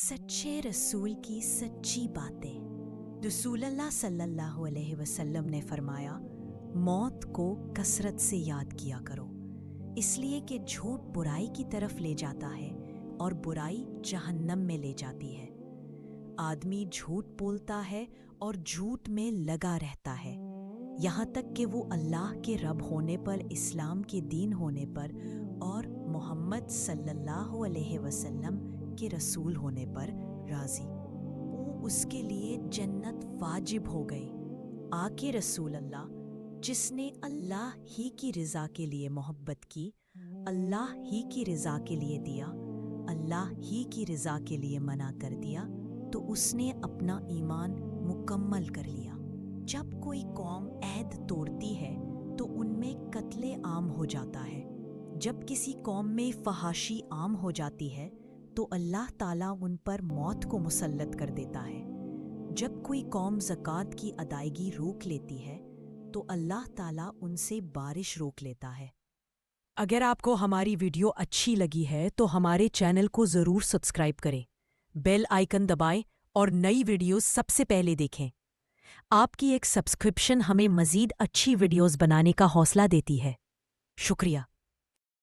सच्चे रसूल की सच्ची बातें। रसूलुल्लाह सल्लल्लाहु अलैहि वसल्लम ने फरमाया, मौत को कसरत से याद किया करो, इसलिए कि झूठ बुराई की तरफ ले जाता है और बुराई जहन्नम में ले जाती है। आदमी झूठ बोलता है और झूठ में लगा रहता है, यहाँ तक कि वो अल्लाह के रब होने पर, इस्लाम के दीन होने पर और मोहम्मद सल्लल्लाहु अलैहि वसल्लम के रसूल होने पर राजी। वो उसके लिए जन्नत वाजिब हो गई। आके रसूल अल्लाह, जिसने अल्लाह ही की रज़ा के लिए मोहब्बत की, अल्लाह ही की रज़ा के लिए दिया, अल्लाह ही की रज़ा के लिए मना कर दिया, तो उसने अपना ईमान मुकम्मल कर लिया। जब कोई कौम अहद तोड़ती है तो उनमें कत्ले आम हो जाता है। जब किसी कौम में फहाशी आम हो जाती है तो अल्लाह ताला उन पर मौत को मुसल्लत कर देता है। जब कोई कौम ज़कात की अदायगी रोक लेती है तो अल्लाह ताला उनसे बारिश रोक लेता है। अगर आपको हमारी वीडियो अच्छी लगी है तो हमारे चैनल को ज़रूर सब्सक्राइब करें, बेल आइकन दबाएं और नई वीडियोस सबसे पहले देखें। आपकी एक सब्सक्रिप्शन हमें मज़ीद अच्छी वीडियोस बनाने का हौसला देती है। शुक्रिया।